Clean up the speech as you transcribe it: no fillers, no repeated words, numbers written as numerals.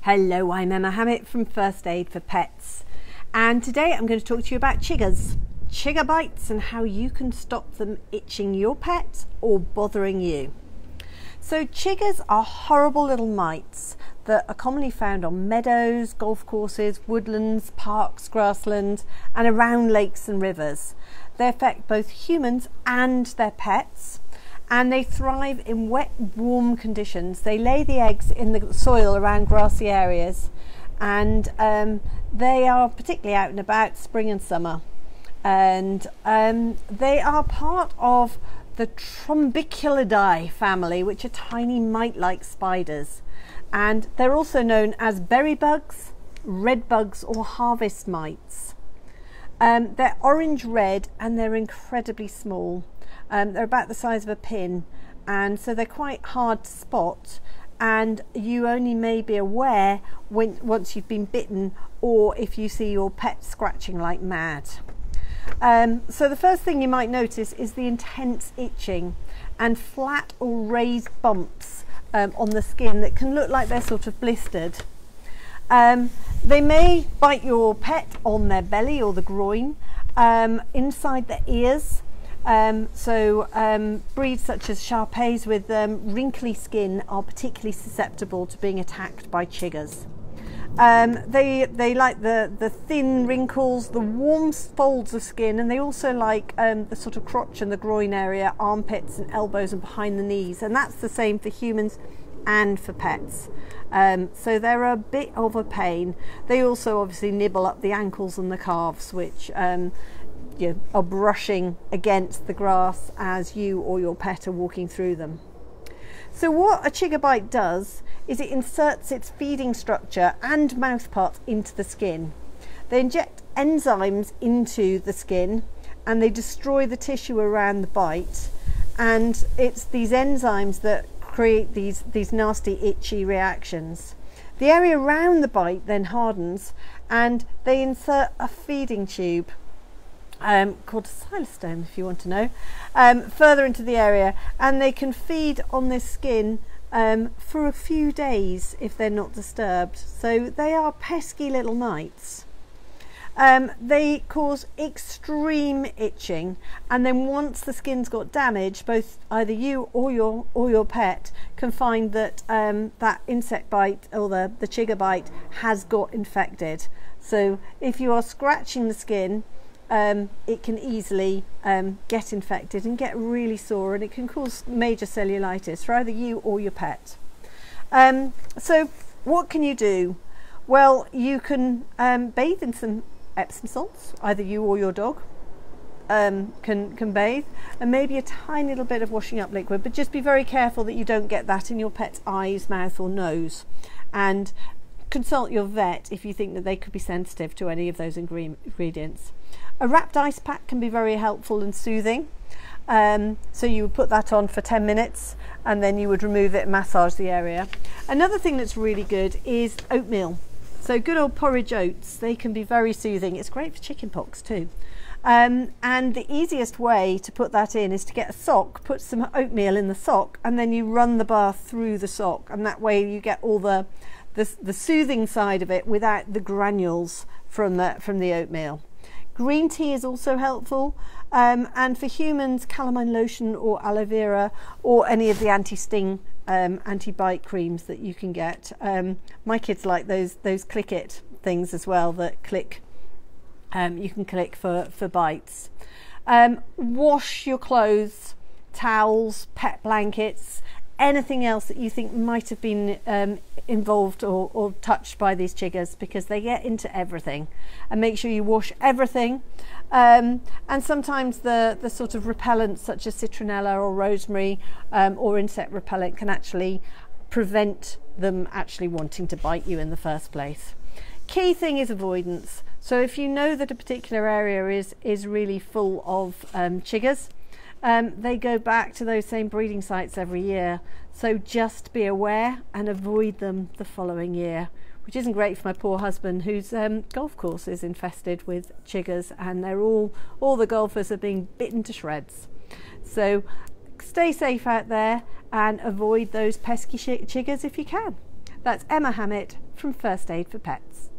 Hello, I'm Emma Hammett from First Aid for Pets, and today I'm going to talk to you about chiggers, chigger bites, and how you can stop them itching your pet or bothering you. So chiggers are horrible little mites that are commonly found on meadows, golf courses, woodlands, parks, grassland, and around lakes and rivers. They affect both humans and their pets, and they thrive in wet, warm conditions. They lay the eggs in the soil around grassy areas, and they are particularly out and about spring and summer. And they are part of the Trombiculidae family, which are tiny mite-like spiders. And they're also known as berry bugs, red bugs, or harvest mites. They're orange-red and they're incredibly small. They're about the size of a pin, and so they're quite hard to spot, and you only may be aware once you've been bitten or if you see your pet scratching like mad. So the first thing you might notice is the intense itching and flat or raised bumps on the skin that can look like they're sort of blistered. They may bite your pet on their belly or the groin, inside the ears. Breeds such as Shar-Peis with wrinkly skin are particularly susceptible to being attacked by chiggers. They like the thin wrinkles, the warm folds of skin, and they also like the sort of crotch and the groin area, armpits and elbows and behind the knees, and that's the same for humans and for pets. So they're a bit of a pain. They also obviously nibble up the ankles and the calves, which are brushing against the grass as you or your pet are walking through them. So what a chigger bite does is it inserts its feeding structure and mouth parts into the skin. They inject enzymes into the skin and they destroy the tissue around the bite, and it's these enzymes that create these nasty itchy reactions. The area around the bite then hardens and they insert a feeding tube called a xylostome, if you want to know, further into the area, and they can feed on this skin for a few days if they're not disturbed. So they are pesky little mites. They cause extreme itching, and then once the skin's got damage, both either you or your pet can find that that insect bite or the chigger bite has got infected. So if you are scratching the skin, it can easily get infected and get really sore, and it can cause major cellulitis for either you or your pet. So what can you do? Well, you can bathe in some Epsom salts. Either you or your dog can bathe, and maybe a tiny little bit of washing up liquid, but just be very careful that you don't get that in your pet's eyes, mouth or nose, and consult your vet if you think that they could be sensitive to any of those ingredients. A wrapped ice pack can be very helpful and soothing. So you would put that on for 10 minutes and then you would remove it and massage the area. Another thing that's really good is oatmeal. So good old porridge oats, they can be very soothing. It's great for chicken pox too. And the easiest way to put that in is to get a sock, put some oatmeal in the sock, and then you run the bath through the sock, and that way you get all the soothing side of it without the granules from the oatmeal. Green tea is also helpful, and for humans, calamine lotion or aloe vera or any of the anti-sting, anti-bite creams that you can get. My kids like those click it things as well that click. You can click for bites. Wash your clothes, towels, pet blankets, anything else that you think might have been involved or touched by these chiggers, because they get into everything. And make sure you wash everything. And sometimes the sort of repellents such as citronella or rosemary or insect repellent can actually prevent them actually wanting to bite you in the first place. Key thing is avoidance. So if you know that a particular area is really full of chiggers, they go back to those same breeding sites every year, so just be aware and avoid them the following year, which isn't great for my poor husband, whose golf course is infested with chiggers, and they're all the golfers are being bitten to shreds. So stay safe out there and avoid those pesky chiggers if you can. That's Emma Hammett from First Aid for Pets.